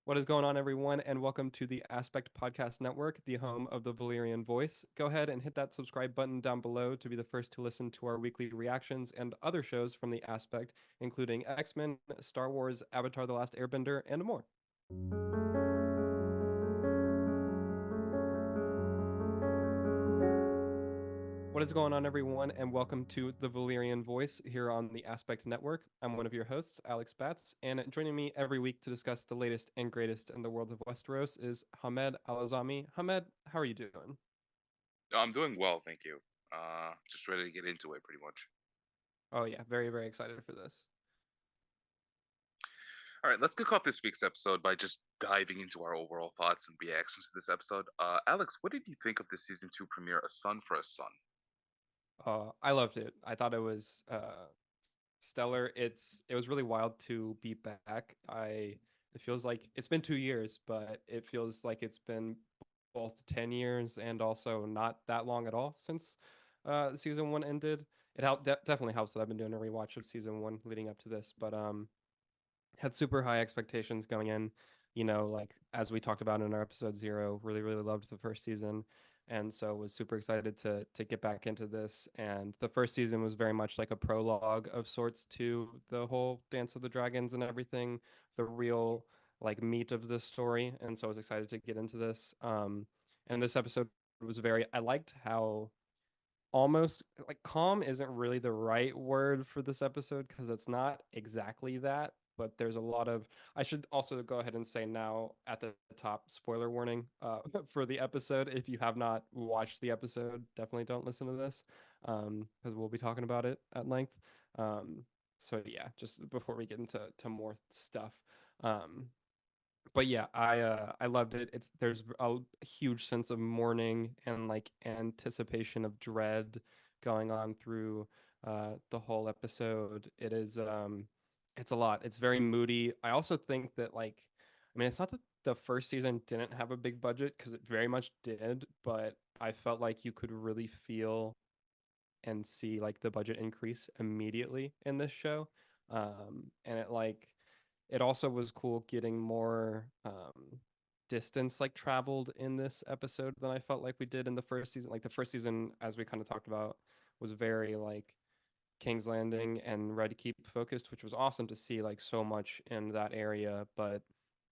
What is going on, everyone, and welcome to the Aspect Podcast Network, the home of the Valyrian Voice. Go ahead and hit that subscribe button down below to be the first to listen to our weekly reactions and other shows from the Aspect, including X-Men, Star Wars, Avatar: The Last Airbender, and more. What is going on, everyone, and welcome to the Valyrian Voice here on the Aspect Network. I'm one of your hosts, Alex Batts, and joining me every week to discuss the latest and greatest in the world of Westeros is Hamed Alazzamy. Hamed, how are you doing? I'm doing well, thank you. Just ready to get into it pretty much. Oh yeah, very, very excited for this. All right, let's kick off this week's episode by just diving into our overall thoughts and reactions to this episode. Alex, what did you think of the season two premiere, A Son for a Son? I loved it. I thought it was stellar. It was really wild to be back. It feels like it's been 2 years, but it feels like it's been both 10 years and also not that long at all since season one ended. Definitely helps that I've been doing a rewatch of season one leading up to this, but had super high expectations going in. Like as we talked about in our episode zero, really, really loved the first season. And so was super excited to get back into this. And the first season was very much like a prologue of sorts to the whole Dance of the Dragons and everything, the real like meat of this story. And so I was excited to get into this. And this episode was I liked how almost like calm isn't really the right word for this episode because it's not exactly that, but there's a lot of I should also go ahead and say now at the top, spoiler warning for the episode. If you have not watched the episode, definitely don't listen to this because we'll be talking about it at length. So yeah, just before we get into more stuff. um but yeah, I loved it. There's a huge sense of mourning and like anticipation of dread going on through the whole episode. It's a lot. It's very moody. I also think that I mean, it's not that the first season didn't have a big budget because it very much did, but I felt like you could really feel and see like the budget increase immediately in this show. And it also was cool getting more distance like traveled in this episode than I felt like we did in the first season. Like the first season, as we kind of talked about, was very like King's Landing and Red Keep focused, which was awesome to see like so much in that area. But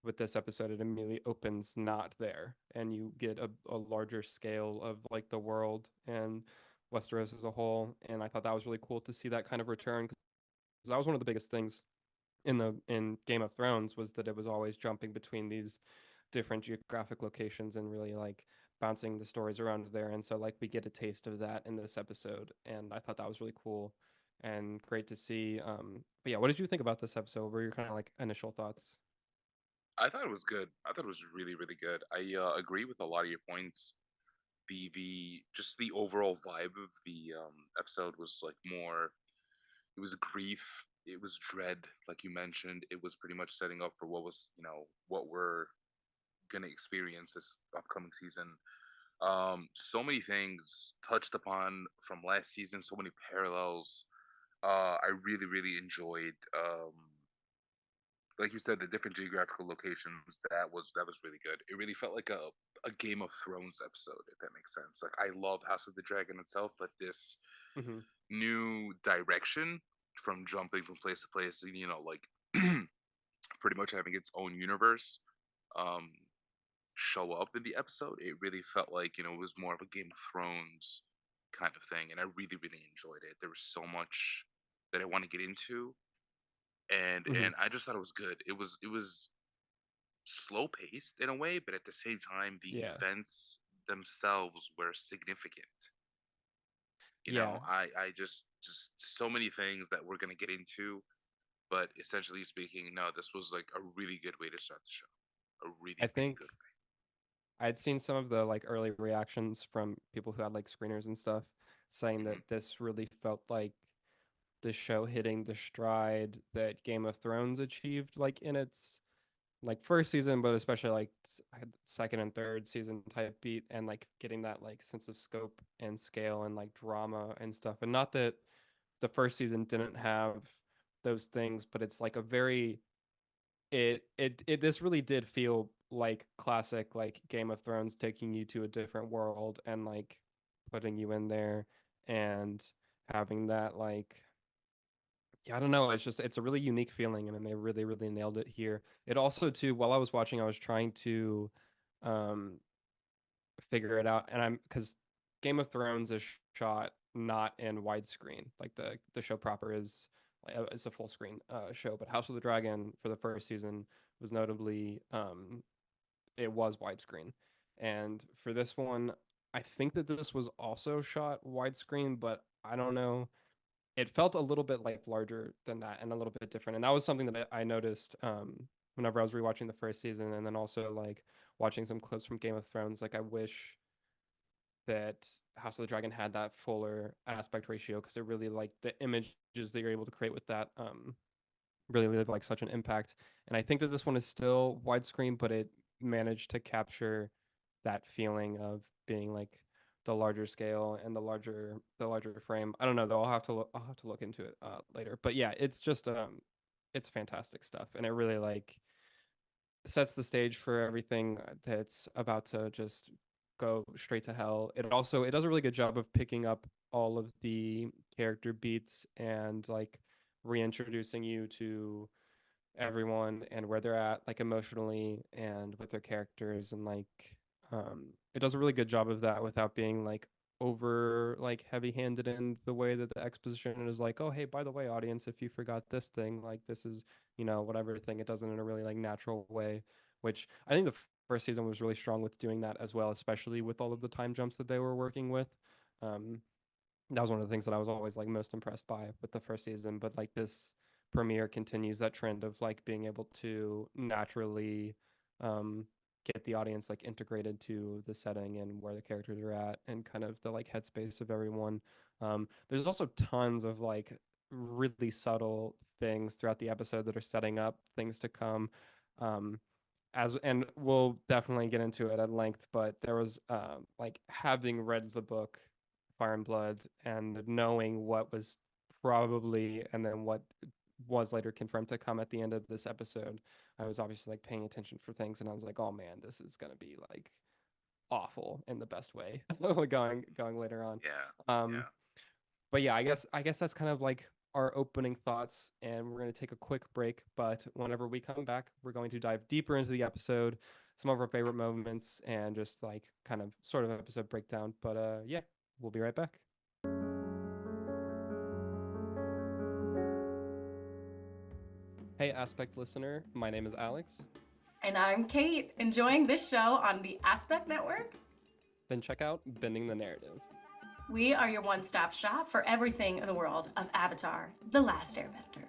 with this episode, it immediately opens not there, and you get a larger scale of like the world and Westeros as a whole. And I thought that was really cool to see that kind of return because that was one of the biggest things in Game of Thrones was that it was always jumping between these different geographic locations and really like bouncing the stories around there. And so like we get a taste of that in this episode, and I thought that was really cool and great to see. But yeah, what did you think about this episode? What were your kind of like initial thoughts? I thought it was good. I thought it was really, really good. I agree with a lot of your points. The just the overall vibe of the episode was like more. It was grief. It was dread, like you mentioned. It was pretty much setting up for what was, what we're gonna experience this upcoming season. So many things touched upon from last season, so many parallels. I really, really enjoyed, like you said, the different geographical locations. That was really good. It really felt like a Game of Thrones episode, if that makes sense. Like I love House of the Dragon itself, but this Hmm. new direction from jumping from place to place, like pretty much having its own universe. Um, show up in the episode, it really felt like, it was more of a Game of Thrones kind of thing. And I really, really enjoyed it. There was so much that I want to get into. Hmm. And I just thought it was good. It was slow paced in a way, but at the same time, the Yeah. events themselves were significant. Yeah. I just so many things that we're gonna get into, but essentially speaking, no, this was like a really good way to start the show. A I really, really think good I'd seen some of the like early reactions from people who had like screeners and stuff saying way. that this really felt like the show hitting the stride that Game of Thrones achieved like in its like first season, but especially like second and third season type beat, and like getting that like sense of scope and scale and like drama and stuff. And not that the first season didn't have those things, but it's like a very it this really did feel like classic like Game of Thrones, taking you to a different world and like putting you in there and having that like, yeah, I don't know, it's just it's a really unique feeling, and then they really nailed it here. It also too, while I was watching, I was trying to um figure it out, and I'm because Game of Thrones is shot not in widescreen, like the show proper is a full screen show, but House of the Dragon for the first season was notably it was widescreen, and for this one, I think that this was also shot widescreen, but I don't know. It felt a little bit like larger than that and a little bit different, and that was something that I noticed whenever I was rewatching the first season, and then also like watching some clips from Game of Thrones. Like I wish that House of the Dragon had that fuller aspect ratio, because it really like the images that you're able to create with that really leave like such an impact. And I think that this one is still widescreen, but it managed to capture that feeling of being like the larger scale and the larger frame. I don't know though. I'll have to look into it later. But yeah, it's just it's fantastic stuff, and it really like sets the stage for everything that's about to just go straight to hell. It does a really good job of picking up all of the character beats and like reintroducing you to everyone and where they're at like emotionally and with their characters, and like it does a really good job of that without being like over like heavy-handed in the way that the exposition is like, oh hey, by the way, audience, if you forgot this thing, like this is, whatever thing. It does it in a really like natural way, which I think the first season was really strong with doing that as well, especially with all of the time jumps that they were working with. um that was one of the things that I was always like most impressed by with the first season. But like this premiere continues that trend of like being able to naturally um, get the audience like integrated to the setting and where the characters are at and kind of the like headspace of everyone. There's also tons of like really subtle things throughout the episode that are setting up things to come. Um, and we'll definitely get into it at length, but there was like having read the book Fire and Blood and knowing what was probably and then what was later confirmed to come at the end of this episode, I was obviously like paying attention for things, and I was like, oh man, this is gonna be like awful in the best way going later on. Yeah, Um, yeah. but yeah, I guess that's kind of like our opening thoughts, and we're going to take a quick break. But whenever we come back, we're going to dive deeper into the episode, some of our favorite moments, and just like kind of sort of episode breakdown. But yeah, we'll be right back. Hey, Aspect listener, my name is Alex. And I'm Kate, enjoying this show on the Aspect Network. Then check out Bending the Narrative. We are your one-stop shop for everything in the world of Avatar: The Last Airbender.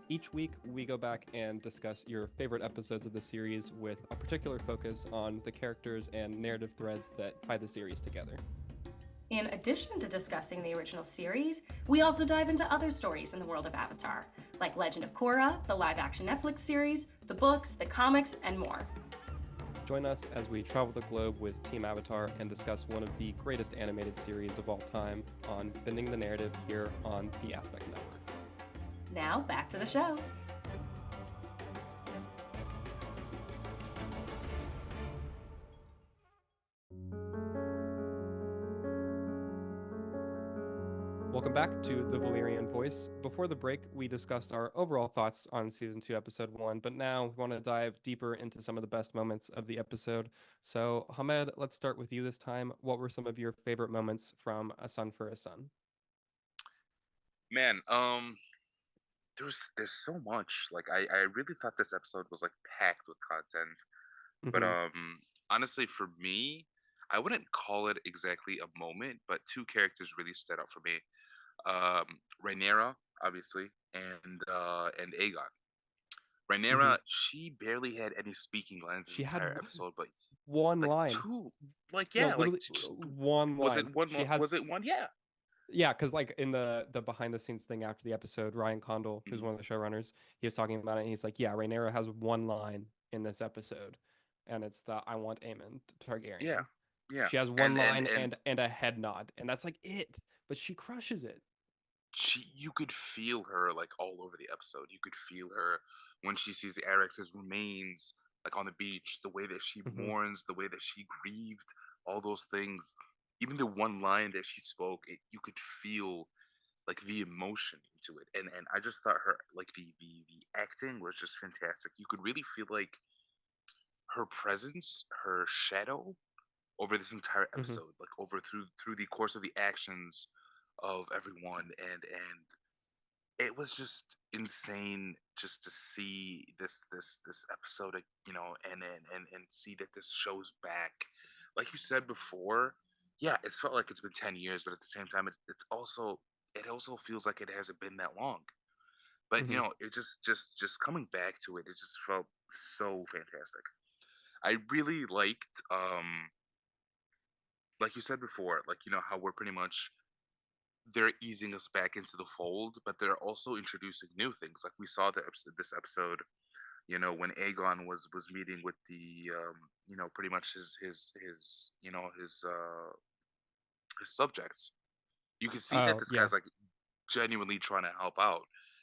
Each week, we go back and discuss your favorite episodes of the series with a particular focus on the characters and narrative threads that tie the series together. In addition to discussing the original series, we also dive into other stories in the world of Avatar, like Legend of Korra, the live-action Netflix series, the books, the comics, and more. Join us as we travel the globe with Team Avatar and discuss one of the greatest animated series of all time on Bending the Narrative here on the Aspect Network. Now, back to the show. Welcome back to the Valyrian Voice. Before the break, we discussed our overall thoughts on Season 2, Episode 1, but now we want to dive deeper into some of the best moments of the episode. So, Hamed, let's start with you this time. What were some of your favorite moments from A Sun for a Son? Man, there's so much. Like I really thought this episode was like packed with content. But Mm-hmm. honestly, for me, I wouldn't call it exactly a moment, but two characters really stood out for me. Rhaenyra, obviously, and Aegon. Mm-hmm. Rhaenyra, she barely had any speaking lines this She had entire episode, but one like line. two, like No, yeah, like literally just one was line. it one? She has Was it one? Yeah. Yeah, because like in the behind the scenes thing after the episode, Ryan Condal, who's Mhm. one of the showrunners, he was talking about it. And he's like, "Yeah, Rhaenyra has one line in this episode, and it's the 'I want Aemon Yeah. Targaryen.' Yeah. She has one And and line and and a head nod, and that's like it. But she crushes it. you could feel her like all over the episode. You could feel her when she sees Eric's remains like on the beach, the way that she Hmm. mourns, the way that she grieved, all those things. Even the one line that she spoke, you could feel like the emotion into it. And I just thought her like the acting was just fantastic. You could really feel like her presence, her shadow over this entire Hmm. episode, like over through the course of the actions of everyone, and it was just insane just to see this episode, and see that this show's back. Like you said before, yeah, it's felt like it's been 10 years, but at the same time, it also feels like it hasn't been that long. But Hmm. it just coming back to it, it just felt so fantastic. I really liked, like you said before, like how we're pretty much they're easing us back into the fold, but they're also introducing new things. Like we saw this episode, when Aegon was meeting with the, pretty much his subjects. You can see that Oh this yeah, guy's like genuinely trying to help out.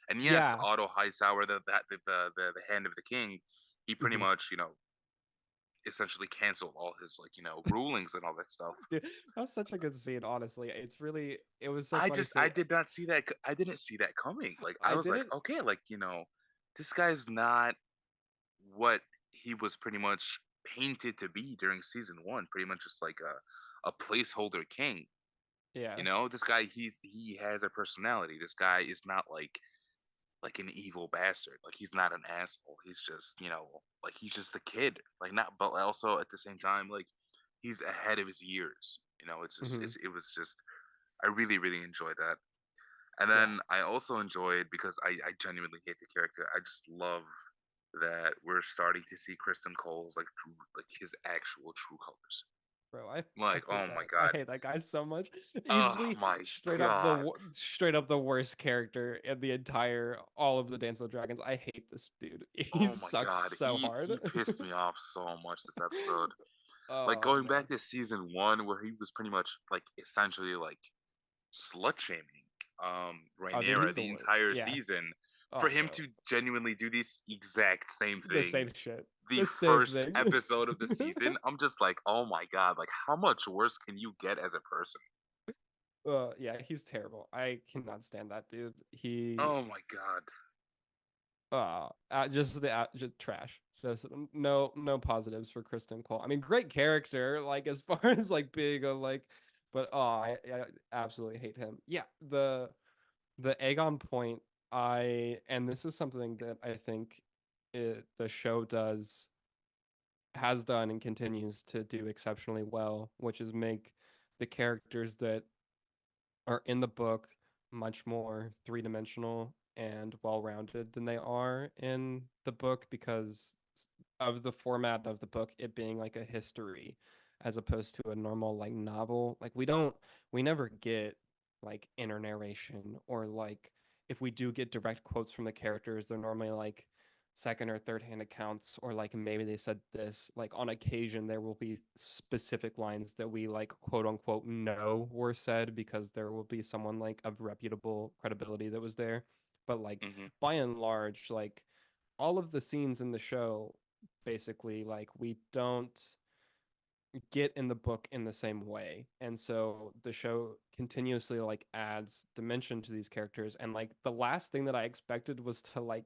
And yes, yeah. Otto Hightower, the hand of the king, he pretty Hmm. much essentially canceled all his rulings and all that stuff. Dude, that was such a good scene. Honestly, it was so funny I seeing. did not see that. I didn't see that coming. Like I I was like, didn't. okay, like this guy's not what he was pretty much painted to be during season one. Pretty much just like a placeholder king. Yeah. This guy he has a personality. This guy is not like an evil bastard. Like he's not an asshole. He's just like he's just a kid. Like not, but also at the same time like he's ahead of his years. Hmm. It was just I really really enjoyed that. And Yeah. then I also enjoyed because I genuinely hate the character. I just love that we're starting to see Kristen Cole's like his actual true colors. Bro, I Like, hate oh my that. I god. hate that guy so much. Oh Easily my straight up god. straight up the worst character in the entire all of the Dance of the Dragons. I hate this dude. He Oh my sucks god. so hard. He pissed me off so much this episode. Like Oh going back man. to season 1 where he was pretty much like essentially like slut shaming Oh dude, Rhaenyra he's the the worst. entire Yeah. season for Oh him bro. to genuinely do this exact same The thing same shit. the The same first thing. episode of the season. I'm just like, oh my god, like how much worse can you get as a person? Yeah, he's terrible. I cannot stand that dude. He Oh my god. just trash. Just no positives for Kristen Cole. I mean, great character, like as far as like being a like, but I absolutely hate him. Yeah, the Aegon point. And this is something that I think the show has done and continues to do exceptionally well, which is make the characters that are in the book much more three-dimensional and well-rounded than they are in the book because of the format of the book, it being like a history as opposed to a normal like novel. Like we never get like inner narration, or like if we do get direct quotes from the characters, they're normally like second or third hand accounts, or like maybe they said this. Like on occasion there will be specific lines that we like quote unquote know were said because there will be someone like of reputable credibility that was there. But like Hmm. by and large, like all of the scenes in the show, basically like we don't get in the book in the same way. And so the show continuously like adds dimension to these characters. And like the last thing that I expected was to like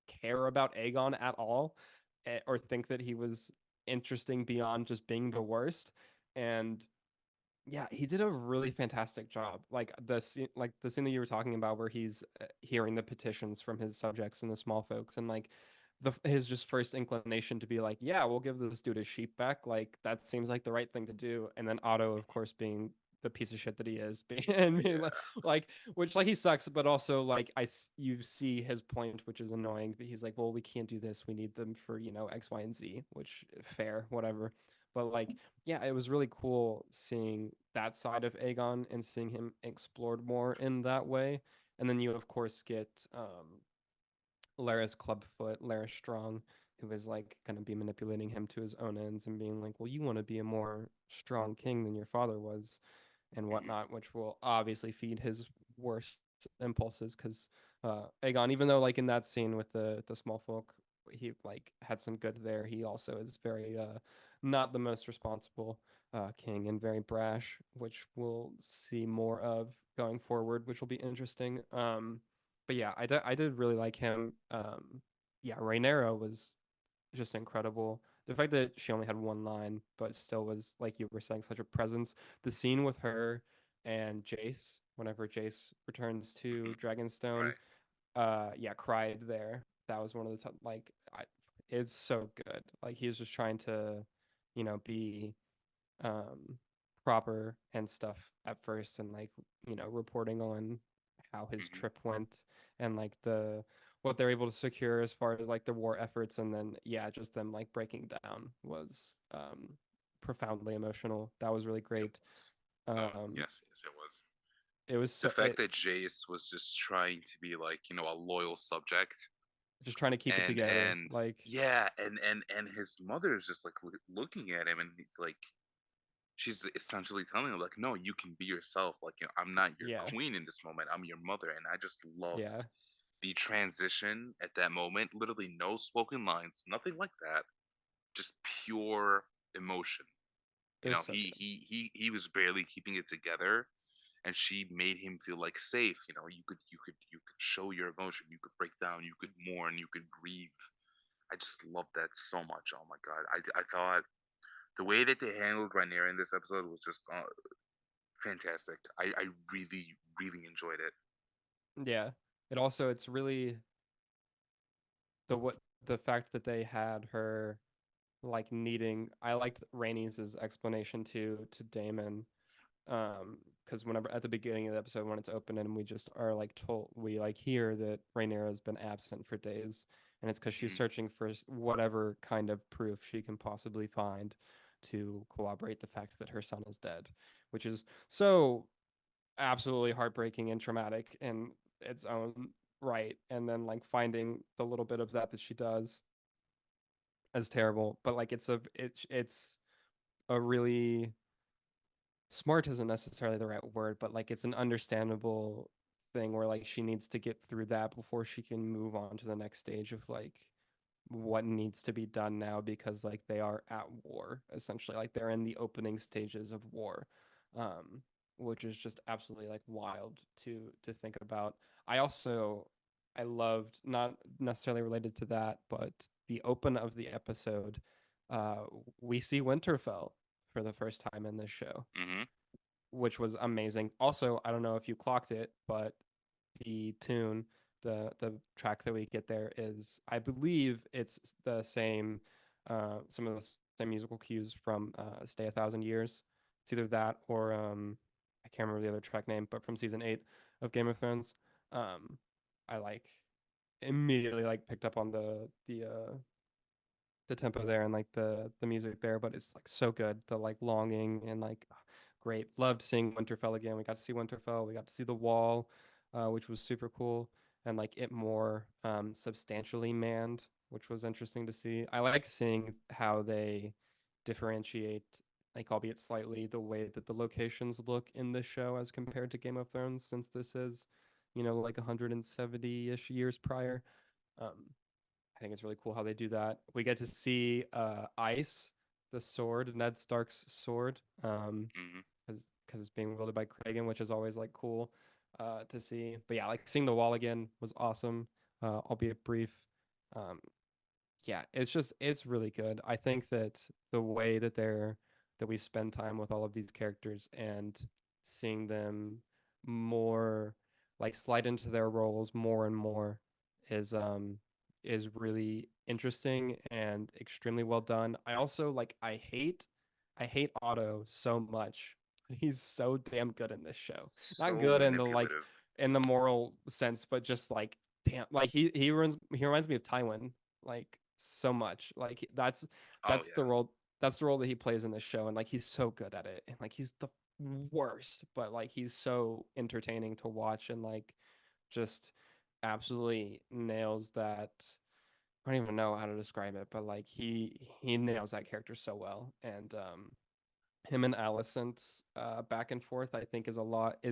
care about Aegon at all, or think that he was interesting beyond just being the worst. And yeah, he did a really fantastic job. Like the scene that you were talking about, where he's hearing the petitions from his subjects and the small folks, and like his just first inclination to be like, yeah, we'll give this dude his sheep back. Like that seems like the right thing to do. And then Otto, of course, being the piece of shit that he is, and being Yeah. like, which like he sucks, but also like you see his point, which is annoying. But he's like, well, we can't do this. We need them for X, Y, and Z, which fair, whatever. But like yeah, it was really cool seeing that side of Aegon and seeing him explored more in that way. And then you, of course, get Larys Clubfoot, Larys Strong, who is like going to be manipulating him to his own ends and being like, well, you want to be a more strong king than your father was and Hmm. whatnot, which will obviously feed his worst impulses because Aegon, even though like in that scene with the small folk, he like had some good there. He also is very not the most responsible king and very brash, which we'll see more of going forward, which will be interesting. But yeah, I did really like him. Yeah, Rhaenyra was just incredible. The fact that she only had one line, but still was like you were saying, such a presence. The scene with her and Jace, whenever Jace returns to Hmm. Dragonstone, Right. yeah, cried there. That was one of the like, it's so good. Like he's just trying to, be um proper and stuff at first, and like reporting on how his Hmm. trip went and like the what they're able to secure as far as like the war efforts, and then yeah, just them like breaking down was profoundly emotional. That was really It great. was. um Yes, yes, it was. it was The so fact that it's Jace was just trying to be like, a loyal subject, just trying to keep it together, and like yeah, and his mother is just like looking at him, and he's like, she's essentially telling him like, no, you can be yourself. Like, I'm not your yeah, queen in this moment. I'm your mother, and I just loved yeah, the transition at that moment. Literally, no spoken lines, nothing like that. Just pure emotion. it was so good. He was barely keeping it together, and she made him feel like safe. You could show your emotion, you could break down, you could mourn, you could grieve. I just loved that so much. Oh my god, I thought the way that they handled Rhaenyra in this episode was just fantastic. I really really enjoyed it. Yeah, it's really the fact that they had her like needing. I liked Rainey's explanation to Damon, because whenever at the beginning of the episode when it's open and we just are like told, we like hear that Rhaenyra has been absent for days, and it's because she's Hmm. searching for whatever kind of proof she can possibly find to corroborate the fact that her son is dead, which is so absolutely heartbreaking and traumatic in its own right. And then like finding the little bit of that she does is terrible, but like it's a really smart isn't necessarily the right word, but like it's an understandable thing where like she needs to get through that before she can move on to the next stage of like what needs to be done now, because like they are at war essentially, like they're in the opening stages of war, um which is just absolutely like wild to think about. I loved, not necessarily related to that, but the open of the episode, uh we see Winterfell for the first time in this show, Hmm. which was amazing. Also, I don't know if you clocked it, but the tune, the track that we get there is, I believe, it's the same, some of the same musical cues from Stay a Thousand Years. It's either that or I can't remember the other track name, but from season 8 of Game of Thrones. Um, I like immediately like picked up on the tempo there and like the music there, but it's like so good. The like longing and like great. Loved seeing Winterfell again. We got to see Winterfell. We got to see the Wall, which was super cool, and like it more substantially manned, which was interesting to see. I like seeing how they differentiate, like albeit slightly, the way that the locations look in this show as compared to Game of Thrones, since this is, like 170-ish years prior. Um, I think it's really cool how they do that. We get to see Ice, the sword, Ned Stark's sword, Hmm. because it's being wielded by Kragan, which is always like cool to see. But yeah, like seeing the wall again was awesome, albeit brief. Um, yeah, it's really good. I think that the way that we spend time with all of these characters and seeing them more like slide into their roles more and more is really interesting and extremely well done. I also like I hate Otto so much. He's so damn good in this show. Not So good in the like manipulative. in the moral sense, but just like damn, like he reminds me of Tywin like so much. Like Oh that's the yeah. role that's the role that he plays in this show, and like he's so good at it. And like he's the worst, but like he's so entertaining to watch, and like just absolutely nails that. I don't even know how to describe it, but like he nails that character so well. And him and Alicent's back and forth, I think is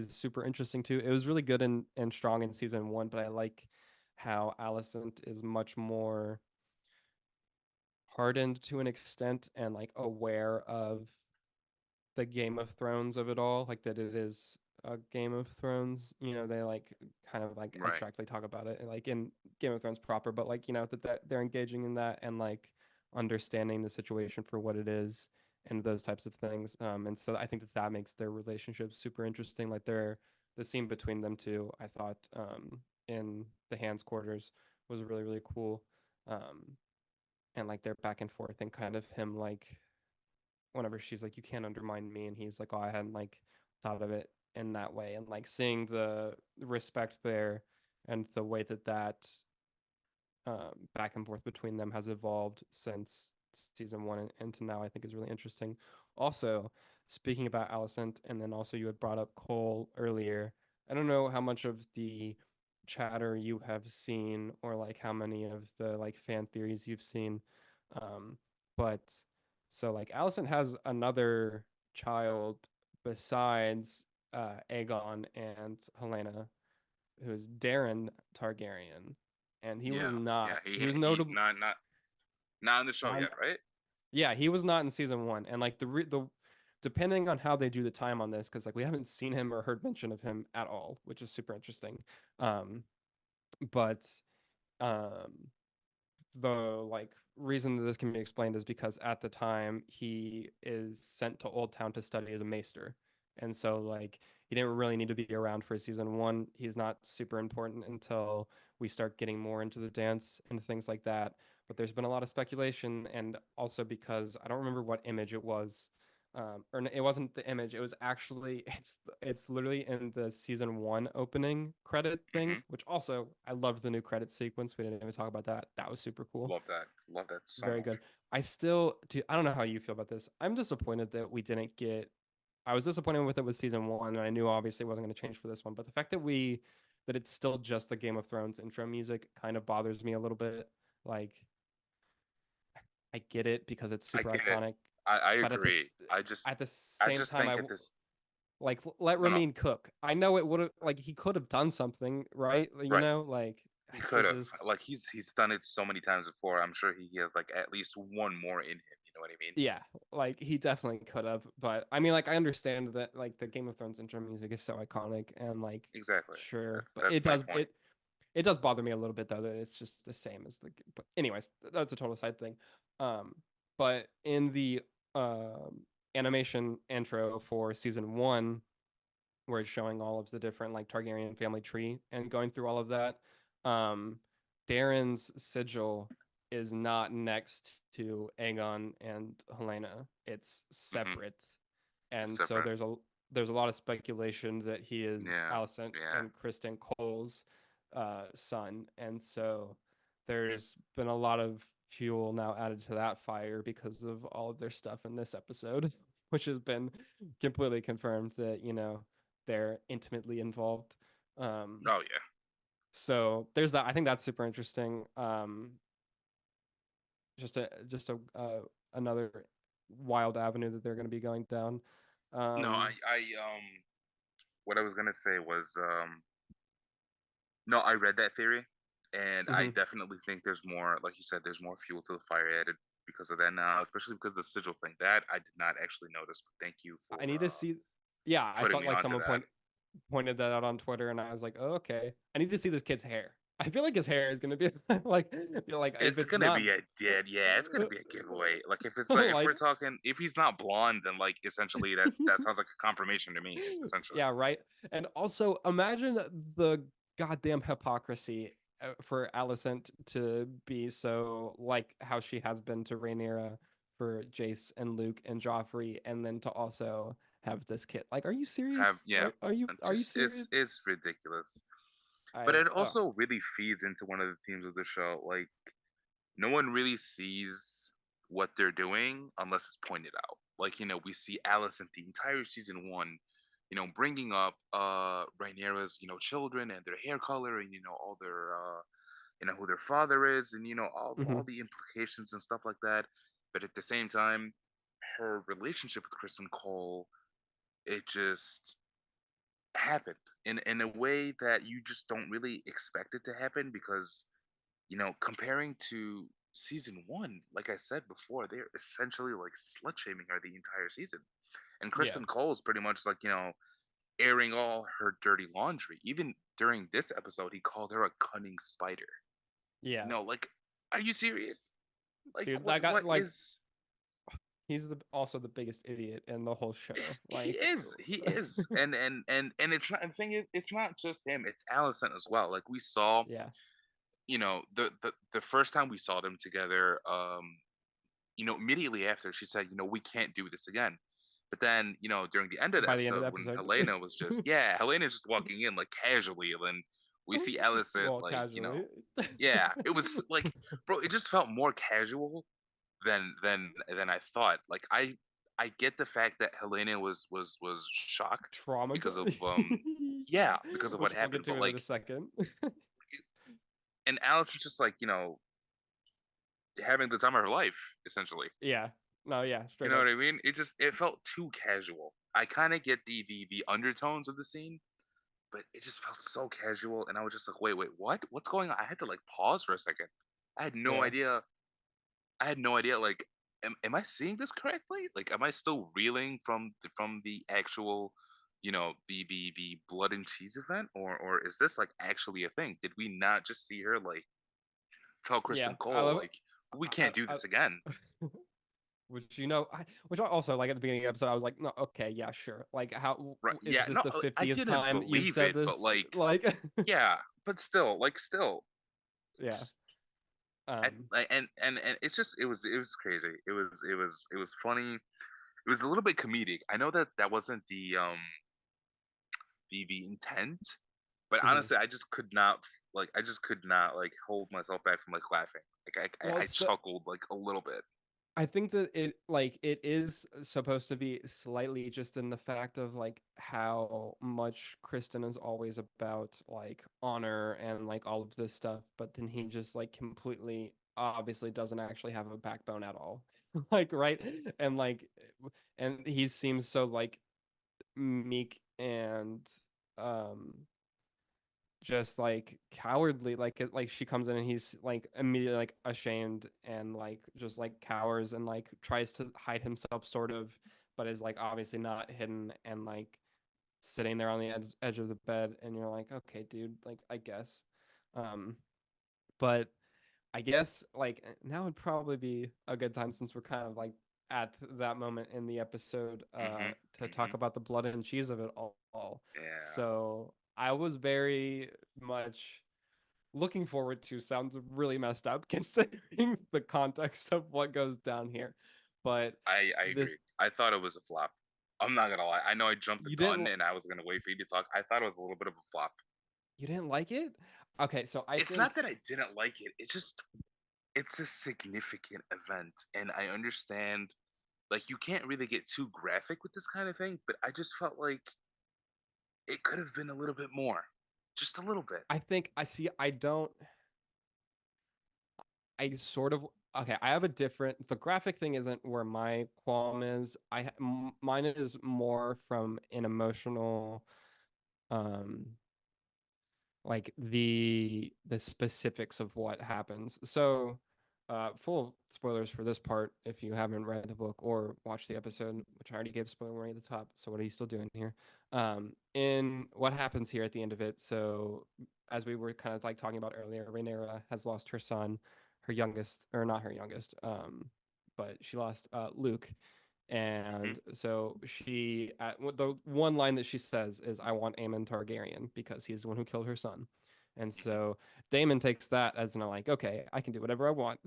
super interesting too. It was really good and strong in season one, but I like how Alicent is much more hardened to an extent and like aware of the Game of Thrones of it all, like that it is a Game of Thrones. They like kind of like Right. abstractly talk about it, like in Game of Thrones proper, but like that they're engaging in that and like understanding the situation for what it is and those types of things. And so I think that makes their relationship super interesting. Like the scene between them two, I thought in the Hands quarters was really really cool. Um, and like their back and forth and kind of him like whenever she's like, "You can't undermine me," and he's like, "Oh, I hadn't like thought of it in that way," and like seeing the respect there and the way that back and forth between them has evolved since season one and to now, I think is really interesting. Also, speaking about Alicent, and then also you had brought up Cole earlier. I don't know how much of the chatter you have seen or like how many of the like fan theories you've seen, um, but so like Alicent has another child besides Aegon and Helena, who's Darren Targaryen, and he was Yeah. Yeah. not. He was He notable. not in the show Not, yet, right? yeah, he was not in season one, and like the depending on how they do the time on this, because like we haven't seen him or heard mention of him at all, which is super interesting. Um, but um, the like reason that this can be explained is because at the time he is sent to Old Town to study as a maester. And so like he didn't really need to be around for season one. He's not super important until we start getting more into the dance and things like that. But there's been a lot of speculation, and also because I don't remember what image it was, it wasn't the image. It was actually it's literally in the season one opening credit Mm-hmm. things, which also I loved the new credit sequence. We didn't even talk about that. That was super cool. Love that. Love that so Very much. good. I don't know how you feel about this. I'm disappointed that we didn't get. I was disappointed with it with season one, and I knew obviously it wasn't going to change for this one. But the fact that it's still just the Game of Thrones intro music kind of bothers me a little bit. Like I get it because it's I super get it. iconic, I but agree. at the I same just time, think at this. like let No, no. Ramin cook. I know it would have like he could have done something, right? Right. Like He it could have. just Like he's done it so many times before. I'm sure he has like at least one more in him. You know what I mean? yeah, like he definitely could have. But I mean, like I understand that like the Game of Thrones intro music is so iconic and like Exactly. sure, but That's my point. it does bother me a little bit though that it's just the same as the. But anyways, that's a total side thing. Um, but in the animation intro for season one, where it's showing all of the different like Targaryen family tree and going through all of that. Um, Darren's sigil is not next to Aegon and Helena. It's Mm-hmm. separate. And so Separate. there's a lot of speculation that he is Yeah. Alicent Yeah. and Kristen Cole's son. And so there's been a lot of fuel now added to that fire because of all of their stuff in this episode, which has been completely confirmed that, they're intimately involved. Um, Oh yeah. so there's that. I think that's super interesting. Just a another wild avenue that they're going to be going down. No, Um, what I was gonna say was no, I read that theory, and I mhm. definitely think there's more. Like you said, there's more fuel to the fire added because of that now, especially because of the sigil thing. That I did not actually notice, but thank you for I need to see. Yeah, I putting saw me like onto someone that. pointed that out on Twitter, and I was like, oh, okay. I need to see this kid's hair. I feel like his hair is gonna be like, if It's it's gonna not, be a dead, yeah. It's gonna be a giveaway. Like if it's like if like we're talking, if he's not blonde, then like essentially that sounds like a confirmation to me. Essentially, yeah, right. And also imagine the goddamn hypocrisy for Alicent to be so like how she has been to Rhaenyra for Jace and Luke and Joffrey, and then to also have this kid. Like, are you serious? have yeah, Are you just serious? it's ridiculous. But I it also really feeds into one of the themes of the show. Like no one really sees what they're doing unless it's pointed out. Like we see Alicent the entire season one, bringing up Rhaenyra's children and their hair color and all their who their father is and all mhm. the implications and stuff like that. But at the same time, her relationship with Kristen Cole, it just happened in a way that you just don't really expect it to happen because comparing to season one, like I said before, they're essentially like slut shaming her the entire season. And Yeah. Kristen Cole's pretty much like, airing all her dirty laundry. Even during this episode, he called her a cunning spider. Yeah. Like, are you serious? Like, Dude, what that guy, what like, is he's also the biggest idiot in the whole show. he Like, is. He is. And it's not, the thing is, it's not just him, it's Allison as well. Like we saw, yeah. the first time we saw them together, immediately after she said, we can't do this again. But then, during the end of the By the end of episode, the when episode. Helena was just, yeah, Helena just walking in like casually, and then we see Allison Well, like, casually. yeah, it was like, bro, it just felt more casual than I thought. Like I get the fact that Helena was shocked because of Traumatized. yeah, because of what Which I'll get happened, to but in a like, second. and Allison's just like, having the time of her life, essentially. Yeah. No, yeah, You straight know up. what I mean? It felt too casual. I kind of get the undertones of the scene, but it just felt so casual, and I was just like, wait, what? What's going on? I had to like pause for a second. I had no Yeah. idea. I had no idea. Like, am I seeing this correctly? Like, am I still reeling from the actual, the blood and cheese event, or is this like actually a thing? Did we not just see her like tell Yeah. Kristen I Cole love like we I, can't do I, this again? which which I also like at the beginning of the episode I was like, no, okay, yeah, sure. Like, Right? is Yeah. this No, the I 50th didn't time you've believe said it, but this? like, Like, yeah, but still, yeah. just Um, and it's just it was crazy. It was funny. It was a little bit comedic. I know that wasn't the intent, but mhm. honestly, I just could not like hold myself back from like laughing. Like Well, I chuckled like a little bit. I think that it is supposed to be slightly just in the fact of like how much Kristen is always about like honor and like all of this stuff, but then he just like completely obviously doesn't actually have a backbone at all. Like, right? And like and he seems so like meek and um just like cowardly, like she comes in and he's like immediately like ashamed and like just like cowers and like tries to hide himself sort of, but is like obviously not hidden and like sitting there on the edge of the bed, and you're like, okay, dude, like I guess. um but I guess like now would probably be a good time, since we're kind of like at that moment in the episode, Mhm. to talk Mhm. about the blood and cheese of it all. Yeah. So I was very much looking forward to, sounds really messed up considering the context of what goes down here. But I this, agree. I thought it was a flop. I'm not gonna lie. I know I jumped the you gun didn't and I was gonna wait for you to talk. I thought it was a little bit of a flop. you didn't like it? Okay, so I It's not think that I didn't like it. It's a significant event, and I understand like you can't really get too graphic with this kind of thing, but I just felt like it could have been a little bit more. Just a little bit. I think I see I don't I sort of okay. I have a different. The graphic thing isn't where my qualm is. Mine is more from an emotional, um, like the specifics of what happens. So, full spoilers for this part if you haven't read the book or watched the episode, which I already gave spoiler warning at the top. So what are you still doing here? In what happens here at the end of it. So as we were kind of like talking about earlier, Rhaenyra has lost her son, her youngest, or not her youngest, but she lost Luke. Hmm. And so the one line that she says is, "I want Aemon Targaryen," because he's the one who killed her son. And Hmm. so Daemon takes that as like, okay, I can do whatever I want,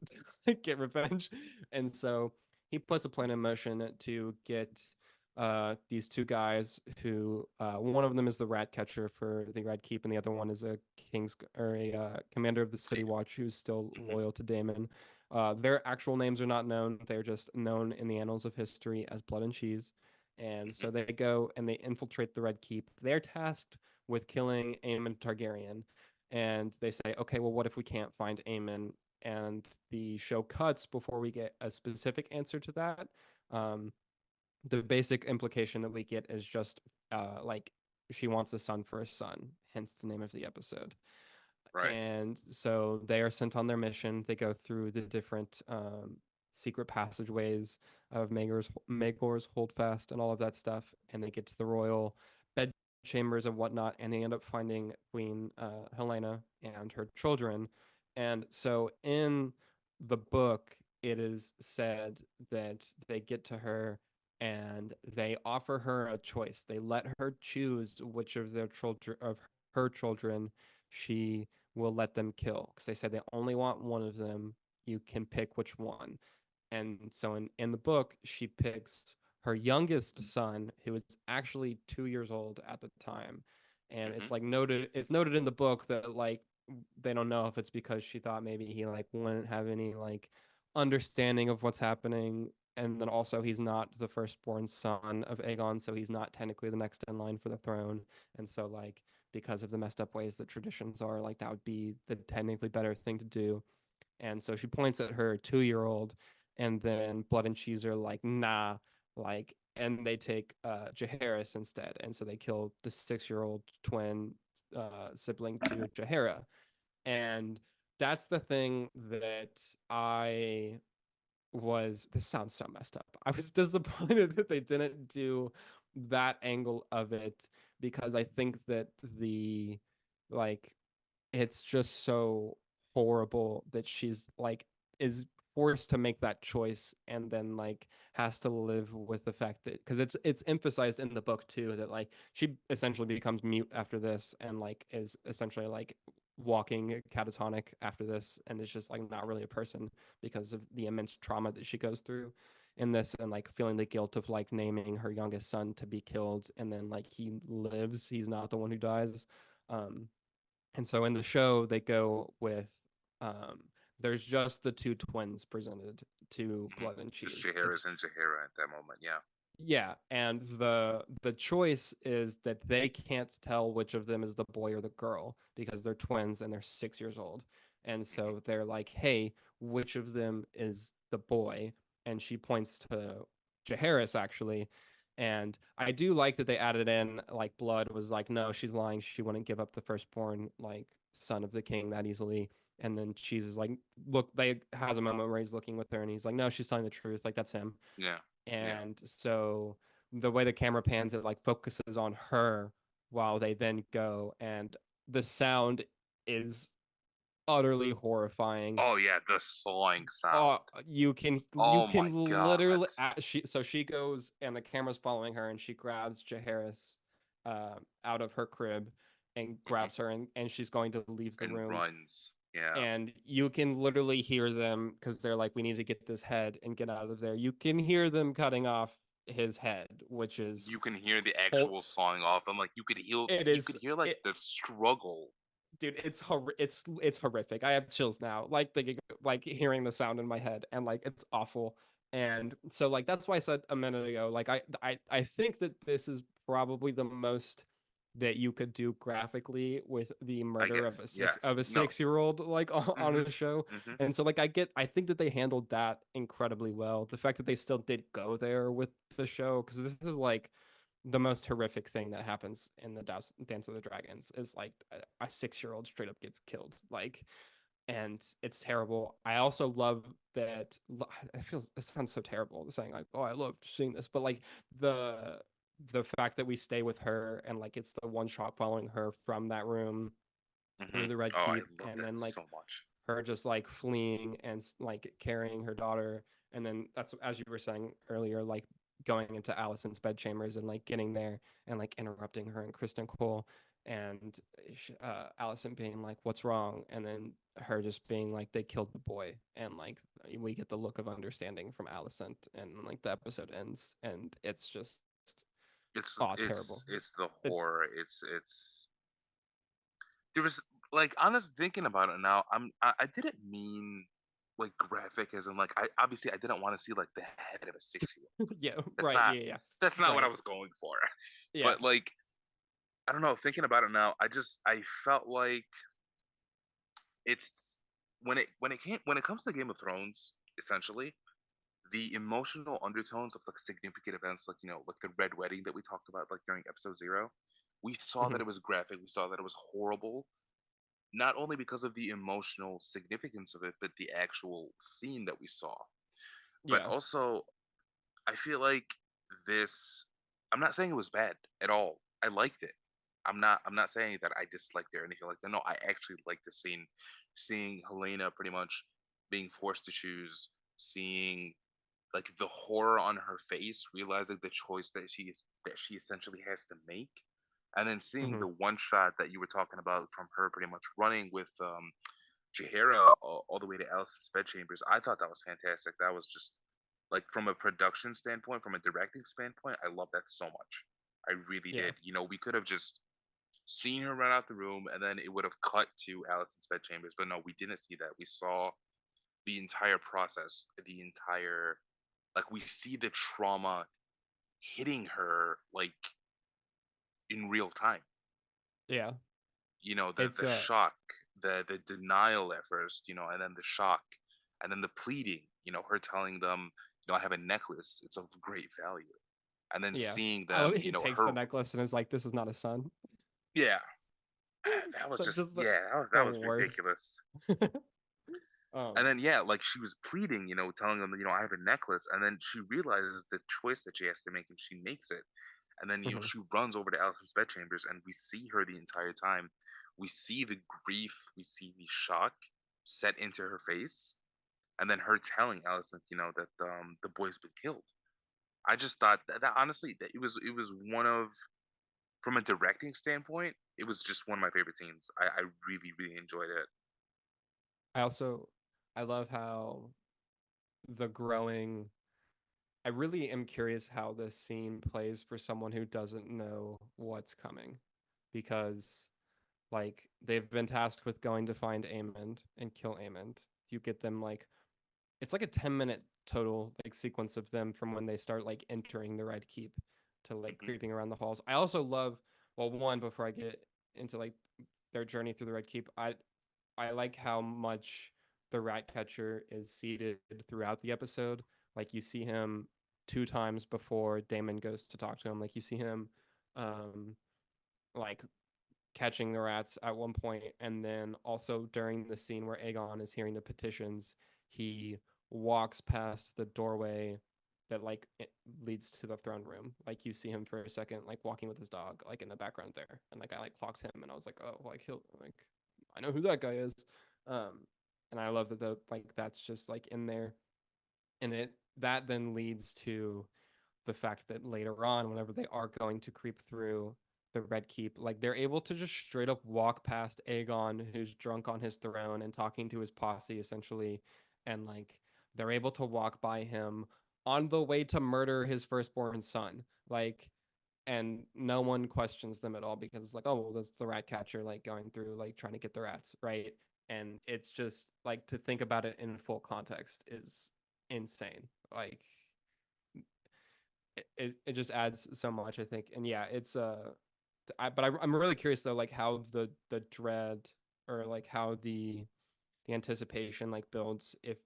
get revenge. And so he puts a plan in motion to get these two guys who one of them is the rat catcher for the Red Keep, and the other one is a commander of the City Watch who's still Hmm. loyal to Daemon. Their actual names are not known. They're just known in the annals of history as Blood and Cheese. And Hmm. so they go and they infiltrate the Red Keep. They're tasked with killing Aemon Targaryen. And they say, okay, well, what if we can't find Aemon? And the show cuts before we get a specific answer to that. Um, the basic implication that we get is just like she wants a son for a son, hence the name of the episode. Right. And so they are sent on their mission. They go through the different secret passageways of Magor's Holdfast and all of that stuff, and they get to the royal bed chambers and whatnot, and they end up finding Queen Helena and her children. And so in the book, it is said that they get to her and they offer her a choice. They let her choose which of their children of her children she will let them kill because they said they only want one of them. You can pick which one. And so in the book, she picks her youngest son, who was actually 2 years old at the time. And Mm-hmm. it's noted in the book that like they don't know if it's because she thought maybe he like wouldn't have any like understanding of what's happening. And then also he's not the firstborn son of Aegon, so he's not technically the next in line for the throne. And so like because of the messed up ways that traditions are, like that would be the technically better thing to do. And so she points at her 2 year old, and then Blood and Cheese are like, nah, like, and they take Jaehaerys instead. And so they kill the 6 year old twin sibling to Jaehaera. And that's the thing that this sounds so messed up. I was disappointed that they didn't do that angle of it because I think that the like it's just so horrible that she's like is forced to make that choice and then like has to live with the fact that because it's emphasized in the book too that like she essentially becomes mute after this and like is essentially like walking catatonic after this and is just like not really a person because of the immense trauma that she goes through in this and like feeling the guilt of like naming her youngest son to be killed and then like he lives, he's not the one who dies. um and so in the show, they go with um, there's just the two twins presented to Mm-hmm. Blood and Just Cheese. Jaehaerys and Jaehaera at that moment. Yeah. Yeah, and the choice is that they can't tell which of them is the boy or the girl because they're twins and they're 6 years old. And Mm-hmm. so they're like, "Hey, which of them is the boy?" And she points to Jaehaerys actually. And I do like that they added in like Blood was like, "No, she's lying. She wouldn't give up the firstborn like son of the king that easily." And then Cheese is like, "Look," they has a moment where he's looking with her and he's like, "No, she's telling the truth. Like that's him." Yeah. Yeah. And so the way the camera pans it like focuses on her while they then go and the sound is utterly horrifying. Oh yeah, the sawing Oh, sound. you Oh my can god. literally she goes and the camera's following her and she grabs Jaehaerys out of her crib and Mm-hmm. grabs her and she's going to leave the And room runs. Yeah. and you can literally hear them because they're like, we need to get this head and get out of there. You can hear them cutting off his head, which is You can hear the whole. actual sawing off, and like It you is could hear like it, the struggle. dude. It's horrific. I have chills now, like thinking, like hearing the sound in my head, and like it's awful. And so, like that's why I said a minute ago, like I think that this is probably the most that you could do graphically with the I murder guess. of Yes. a No. 6 year old like on Mm-hmm. a show. Mm-hmm. And so like I think that they handled that incredibly well. The fact that they still did go there with the show because this is like the most horrific thing that happens in the Dance of the Dragons is like a 6 year old straight up gets killed like and it's terrible. I also love that it sounds so terrible saying like, oh, I love seeing this, but like the the fact that we stay with her and like it's the one shot following her from that room Mm-hmm. through the Red Oh, I Keep love and that then like so much. her just like fleeing and like carrying her daughter and then that's as you were saying earlier like going into Allison's bedchambers and like getting there and like interrupting her and Kristen Cole and Allison being like what's wrong and then her just being like they killed the boy and like we get the look of understanding from Allison and like the episode ends and it's just terrible. It's the It, horror. It's there was like honest thinking about it now. I didn't mean like graphic as in like I obviously I didn't want to see like the head of a 6 year old. yeah, That's right, not yeah, that's not what I right, was going for. yeah. But like I don't know, thinking about it now, I felt like it's when it comes to Game of Thrones, essentially, the emotional undertones of like significant events, like like the red wedding that we talked about, like during episode 0, we saw that Mhm. it was graphic. We saw that it was horrible, not only because of the emotional significance of it, but the actual scene that we saw. But Yeah. also, I feel like this. I'm not saying it was bad at all. I liked it. I'm not saying that I disliked it or anything like that. No, I actually liked the scene, seeing Helena pretty much being forced to choose, seeing like the horror on her face, realizing the choice that she essentially has to make, and then seeing Mhm. the one shot that you were talking about from her pretty much running with Jahara all the way to Allison's bedchambers. I thought that was fantastic. That was just like from a production standpoint, from a directing standpoint, I love that so much. I really Yeah. did. We could have just seen her run out the room and then it would have cut to Allison's bedchambers. But no, we didn't see that. We saw the entire process, the entire like we see the trauma hitting her like in real time. Yeah. The It's the shock, the denial at first, and then the shock, and then the pleading, her telling them, I have a necklace, it's of great value. And then yeah. seeing I love them, he takes the her necklace and is like, "This is not a son." yeah, that was So just just yeah, that was the that was worst. ridiculous. And um. then yeah, like she was pleading, telling them, I have a necklace, and then she realizes the choice that she has to make, and she makes it. And then Mhm. she runs over to Allison's bedchambers, and we see her the entire time. We see the grief, we see the shock set into her face, and then her telling Allison, that the boy's been killed. I just thought that honestly that it was one of from a directing standpoint, it was just one of my favorite scenes. I really really enjoyed it. I also I love how the growing I really am curious how this scene plays for someone who doesn't know what's coming because like they've been tasked with going to find Amond and kill Amond. You get them like it's like a 10-minute total like sequence of them from when they start like entering the Red Keep to like Hmm. creeping around the halls. I also love well one before I get into like their journey through the Red Keep. I like how much the rat catcher is seated throughout the episode. Like you see him two times before Damon goes to talk to him. Like you see him um like catching the rats at one point, and then also during the scene where Aegon is hearing the petitions, he walks past the doorway that like it leads to the throne room. Like you see him for a second, like walking with his dog, like in the background there, and like I like clocked him, and I was like, oh, like he'll like I know who that guy is, um, and I love that the like that's just like in there, and it that then leads to the fact that later on, whenever they are going to creep through the Red Keep, like they're able to just straight up walk past Aegon, who's drunk on his throne and talking to his posse essentially, and like they're able to walk by him on the way to murder his firstborn son, like, and no one questions them at all because it's like, oh, well, that's the rat catcher, like going through, like trying to get the rats, right? And it's just like to think about it in full context is insane. Like it just adds so much, I think. And yeah, it's I'm really curious though, like how the dread or like how the anticipation like builds if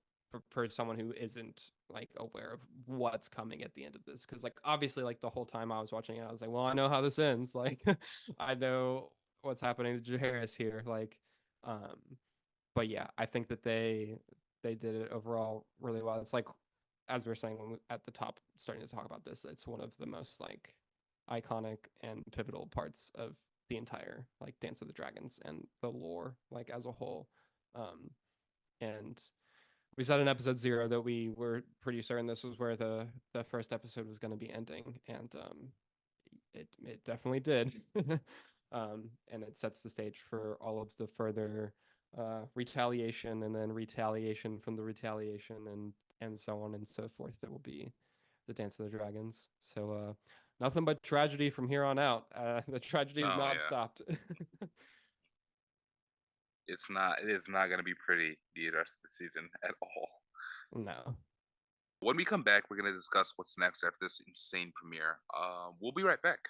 for someone who isn't like aware of what's coming at the end of this, because like obviously like the whole time I was watching it I was like, well, I know how this ends, like I know what's happening to Jaehaerys here, like um but yeah, I think that they did it overall really well. It's like as we are saying when at the top starting to talk about this, it's one of the most like iconic and pivotal parts of the entire like Dance of the Dragons and the lore like as a whole. Um, and we said in episode 0 that we were pretty certain this was where the first episode was going to be ending, and it definitely did. And it sets the stage for all of the further retaliation and then retaliation from the retaliation and so on and so forth that will be the Dance of the Dragons. So nothing but tragedy from here on out. The tragedy has Oh not yeah, stopped. it is not going to be pretty the rest of the season at all. No. When we come back, we're going to discuss what's next after this insane premiere. We'll be right back.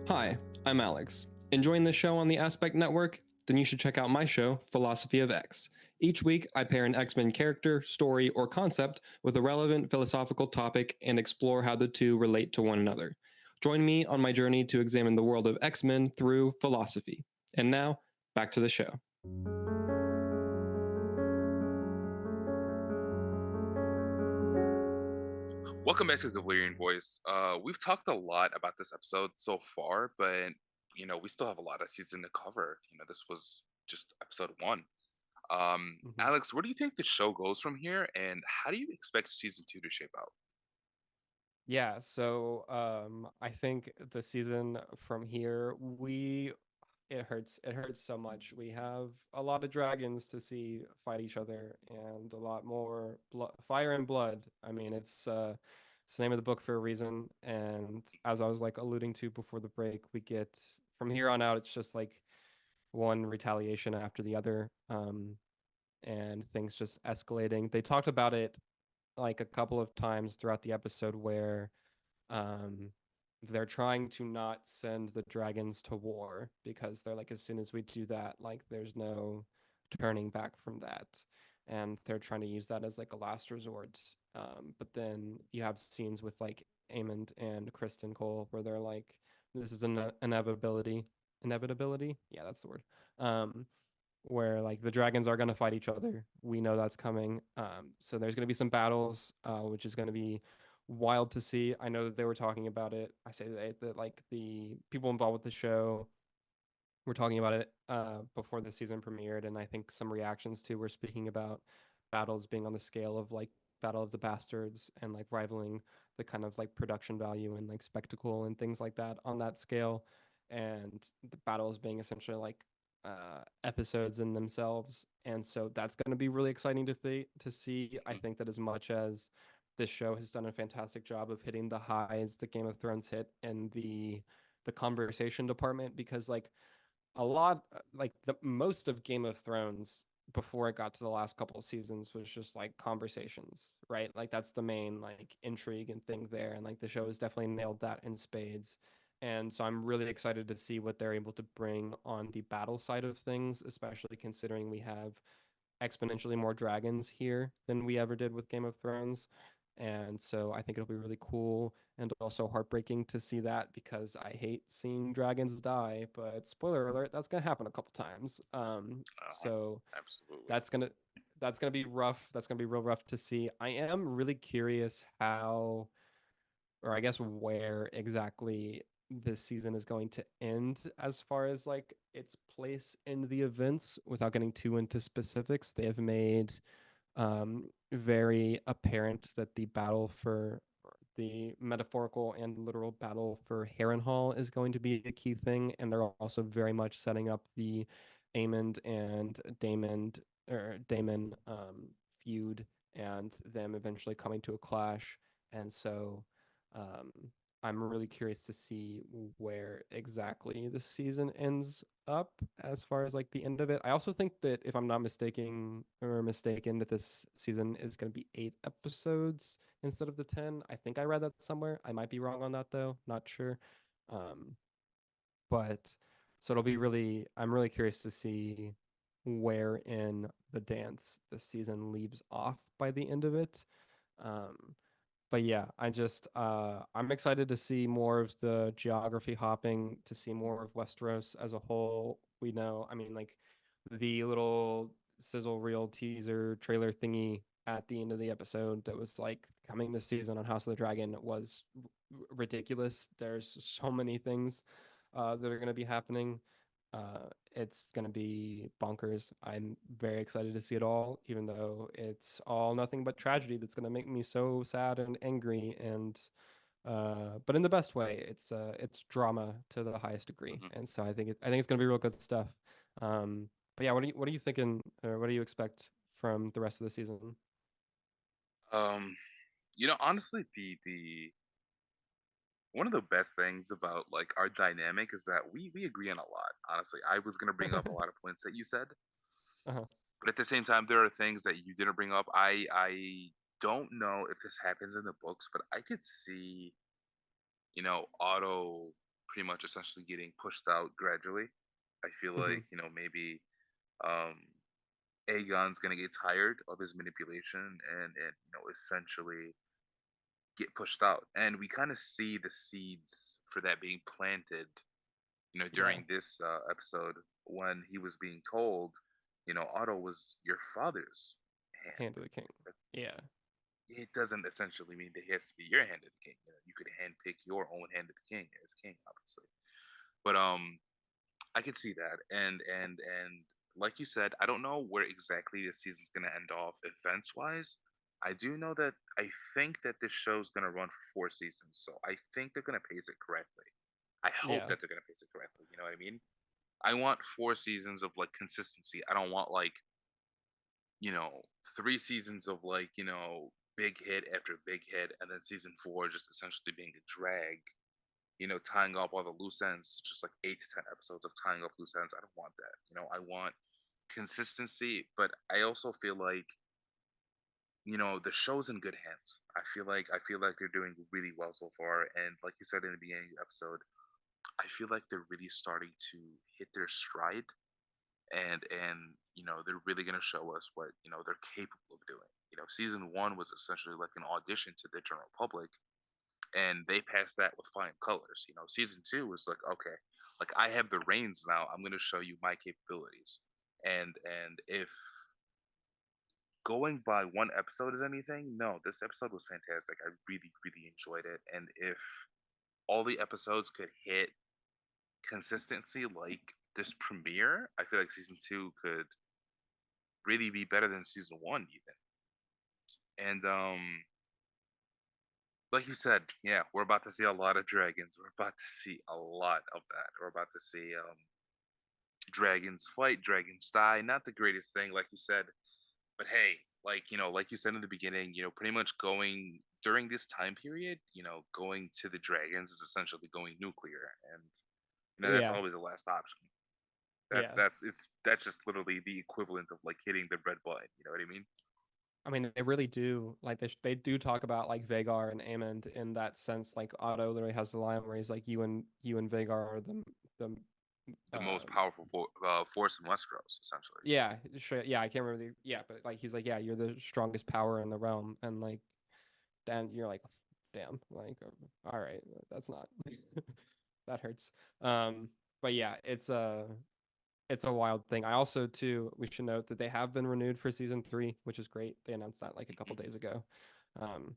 Hi, I'm Alex. Enjoying the show on the Aspect Network? Then you should check out my show, Philosophy of X. Each week, I pair an X-Men character, story, or concept with a relevant philosophical topic and explore how the two relate to one another. Join me on my journey to examine the world of X-Men through philosophy. And now, back to the show. Welcome back to the Valyrian Voice. We've talked a lot about this episode so far, but we still have a lot of season to cover. This was just episode 1. Mhm. Alex, where do you think the show goes from here, and how do you expect season 2 to shape out? Yeah, so I think the season from here, it hurts so much. We have a lot of dragons to see fight each other and a lot more fire and blood. I mean, it's the name of the book for a reason, and as I was like alluding to before the break, we get from here on out it's just like one retaliation after the other, and things just escalating. They talked about it like a couple of times throughout the episode where um, they're trying to not send the dragons to war because they're like, as soon as we do that, like, there's no turning back from that. And they're trying to use that as like a last resort. But then you have scenes with like Amond and Kristen Cole where they're like, this is an inevitability. Inevitability? Yeah, that's the word. Um, where like the dragons are going to fight each other. We know that's coming. So there's going to be some battles, which is going to be wild to see. I know that they were talking about it. I say that like the people involved with the show were talking about it before the season premiered, and I think some reactions too were speaking about battles being on the scale of like Battle of the Bastards and like rivaling the kind of like production value and like spectacle and things like that on that scale, and the battles being essentially like episodes in themselves. And so that's going to be really exciting to see. I Mhm. think that as much as this show has done a fantastic job of hitting the highs that Game of Thrones hit in the conversation department, because like a lot like the most of Game of Thrones before it got to the last couple of seasons was just like conversations, right? Like that's the main like intrigue and thing there, and like the show has definitely nailed that in spades. And so I'm really excited to see what they're able to bring on the battle side of things, especially considering we have exponentially more dragons here than we ever did with Game of Thrones. And so I think it'll be really cool and also heartbreaking to see that, because I hate seeing dragons die. But spoiler alert, that's gonna happen a couple times. Uh-huh. So Absolutely. that's gonna that's gonna be rough. That's gonna be real rough to see. I am really curious how, or I guess where exactly this season is going to end as far as like its place in the events without getting too into specifics. They have made very apparent that the battle for the metaphorical and literal battle for Harrenhal is going to be a key thing, and they're also very much setting up the Aemond and Damon feud and them eventually coming to a clash. And so um, I'm really curious to see where exactly the season ends up as far as like the end of it. I also think that if I'm not mistaken, that this season is going to be 8 episodes instead of the 10. I think I read that somewhere. I might be wrong on that though. Not sure. Um, but so I'm really curious to see where in the dance the season leaves off by the end of it. Um, but yeah, I'm excited to see more of the geography hopping, to see more of Westeros as a whole. We know, I mean, like the little sizzle reel teaser trailer thingy at the end of the episode that was like coming this season on House of the Dragon was ridiculous. There's so many things that are going to be happening. It's going to be bonkers. I'm very excited to see it all, even though it's all nothing but tragedy that's going to make me so sad and angry. And but in the best way. It's drama to the highest degree, Mhm. and so I think it's going to be real good stuff. But yeah, what are you thinking, or what do you expect from the rest of the season? Um, Honestly, the one of the best things about like our dynamic is that we agree on a lot. Honestly, I was gonna bring up a lot of points that you said, Uh-huh. but at the same time, there are things that you didn't bring up. I don't know if this happens in the books, but I could see Otto pretty much essentially getting pushed out gradually. I feel Hmm. like maybe um Aegon's gonna get tired of his manipulation and essentially get pushed out. And we kind of see the seeds for that being planted, Yeah, during this episode when he was being told, Otto was your father's hand. Hand of the King. Yeah, It doesn't essentially mean that he has to be your hand of the king. You could handpick your own hand of the king as king, obviously. But I could see that, and like you said, I don't know where exactly this season's gonna end off events wise. I do know that I think that this show's gonna run for 4 seasons, so I think they're gonna pace it correctly. I hope yeah, that they're gonna pace it correctly. You know what I mean? I want 4 seasons of like consistency. I don't want like 3 seasons of like big hit after big hit, and then season 4 just essentially being a drag. Tying up all the loose ends, just like 8 to 10 episodes of tying up loose ends. I don't want that. I want consistency, but I also feel like the show's in good hands. I feel like they're doing really well so far, and like you said in the beginning of the episode, I feel like they're really starting to hit their stride, and they're really going to show us what they're capable of doing. Season 1 was essentially like an audition to the general public, and they passed that with flying colors. Season 2 was like, okay, like I have the reins now. I'm going to show you my capabilities. And if going by one episode is anything, no, this episode was fantastic. I really, really enjoyed it. And if all the episodes could hit consistency like this premiere, I feel like season 2 could really be better than season 1 even. And like you said, yeah, we're about to see a lot of dragons. We're about to see a lot of that. We're about to see dragons fight, dragons die. Not the greatest thing, like you said, but hey, like you said in the beginning, pretty much going during this time period, going to the dragons is essentially going nuclear, and that's yeah, always the last option. That's yeah. that's it's that's just literally the equivalent of like hitting the red button. You know what I mean? I mean, they really do like they do talk about like Vagar and Aemond in that sense. Like Otto literally has the line where he's like, "You and Vagar are the The most um powerful force in Westeros, essentially. yeah, sure, yeah, I can't remember yeah, but like he's like, yeah, you're the strongest power in the realm, and like then you're like, damn, like all right, that's not that hurts. But yeah, it's a wild thing. I also too we should note that they have been renewed for season 3, which is great. They announced that like a couple Mhm. days ago. Um,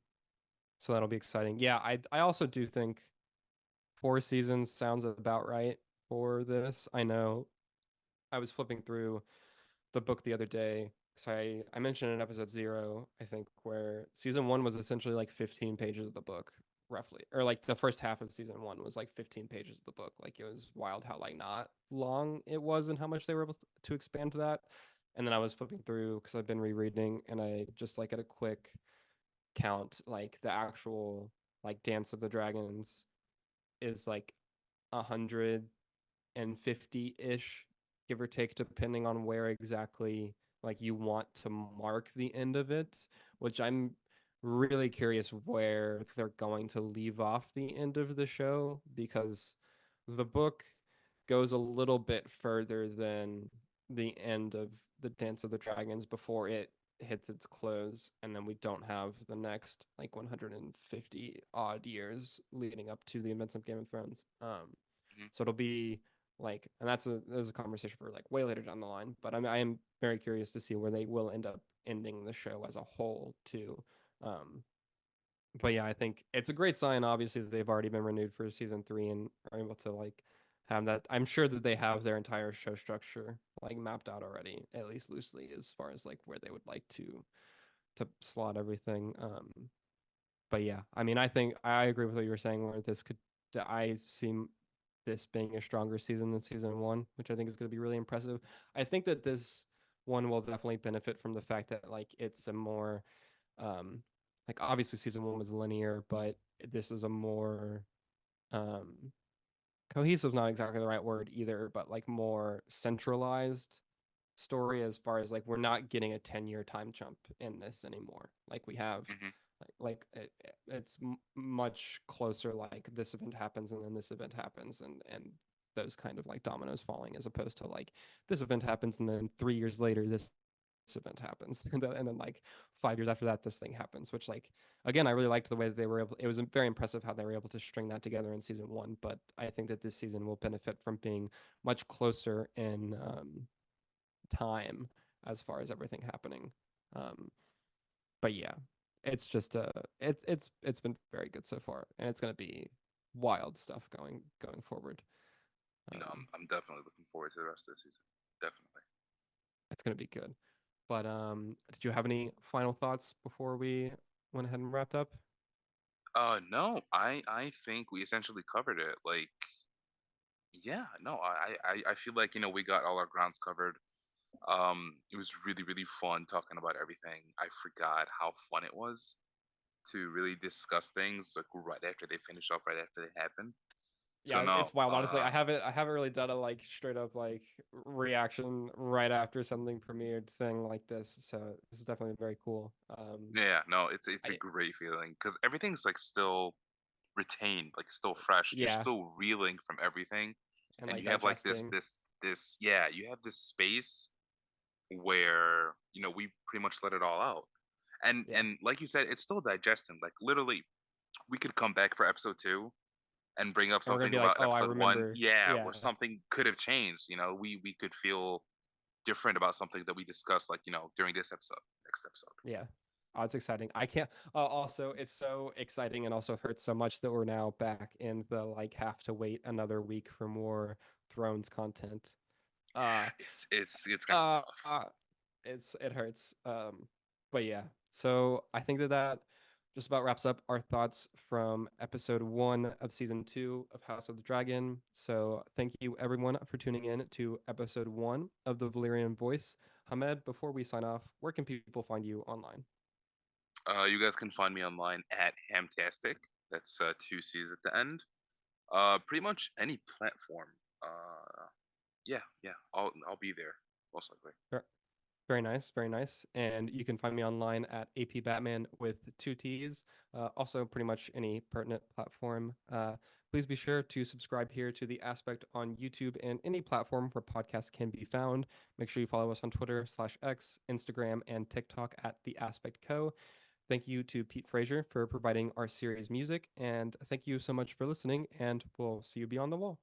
so that'll be exciting. Yeah, I also do think 4 seasons sounds about right for this. I know I was flipping through the book the other day because I mentioned in episode 0, I think, where season 1 was essentially like 15 pages of the book roughly, or like the first half of season 1 was like 15 pages of the book. Like it was wild how like not long it was and how much they were able to expand that. And then I was flipping through because I've been rereading, and I just like at a quick count, like the actual like Dance of the Dragons is like 150-ish, give or take, depending on where exactly like you want to mark the end of it, which I'm really curious where they're going to leave off the end of the show, because the book goes a little bit further than the end of the Dance of the Dragons before it hits its close, and then we don't have the next like 150 odd years leading up to the events of Game of Thrones. Mhm. So it'll be like, and that's a conversation for like way later down the line. But I am very curious to see where they will end up ending the show as a whole too. Um, but yeah, I think it's a great sign, obviously, that they've already been renewed for season 3 and are able to like have that. I'm sure that they have their entire show structure like mapped out already, at least loosely, as far as like where they would like to slot everything. But yeah, I mean, I think I agree with what you were saying, where this could, I see this being a stronger season than season 1, which I think is going to be really impressive. I think that this one will definitely benefit from the fact that like it's a more um like obviously season 1 was linear, but this is a more um cohesive, not exactly the right word either, but like more centralized story, as far as like we're not getting a 10-year time jump in this anymore like we have Mhm. it's much closer, like this event happens and then this event happens, and those kind of like dominoes falling, as opposed to like this event happens and then 3 years later this event happens, and then like 5 years after that, this thing happens. Which like again, I really liked the way that they were able. It was very impressive how they were able to string that together in season one. But I think that this season will benefit from being much closer in time as far as everything happening. Um, but yeah, it's just it's been very good so far, and it's gonna be wild stuff going forward. No, Um, I'm definitely looking forward to the rest of the season. Definitely. it's gonna be good. But did you have any final thoughts before we went ahead and wrapped up? No, I think we essentially covered it. Like, yeah, no, I feel like, we got all our grounds covered. It was really, really fun talking about everything. I forgot how fun it was to really discuss things like right after they finish up, right after they happen. So Yeah, no, it's wild. Honestly, I haven't really done a like straight up like reaction right after something premiered thing like this. So this is definitely very cool. yeah, no, it's a I great feeling because everything's like still retained, like still fresh. You're yeah, still reeling from everything, and and like you have like this digesting. this this yeah, you have this space where we pretty much let it all out. And Yeah, and like you said, it's still digesting. Like literally, we could come back for episode 2 and bring up and we're gonna something be like, about oh, I episode 1. remember. Yeah, Yeah, where something could have changed. We could feel different about something that we discussed, like during this episode, next episode. yeah. Oh, it's exciting. I can't. Also, it's so exciting and also hurts so much that we're now back in the like have to wait another week for more Thrones content. Uh, Yeah, it's gonna be uh, tough. uh it hurts. But yeah. So I think that just about wraps up our thoughts from episode 1 of season 2 of House of the Dragon. So thank you everyone for tuning in to episode 1 of the Valyrian Voice. Hamed, before we sign off, where can people find you online? You guys can find me online at Hamtastic. That's 2 C's at the end. Pretty much any platform. Yeah. I'll be there most likely. Ver- Very nice, very nice. And you can find me online at AP Batman with 2 T's. Also, pretty much any pertinent platform. Please be sure to subscribe here to The Aspect on YouTube and any platform where podcasts can be found. Make sure you follow us on Twitter/X, Instagram, and TikTok at The Aspect Co. Thank you to Pete Frazier for providing our series music. And thank you so much for listening. And we'll see you beyond the wall.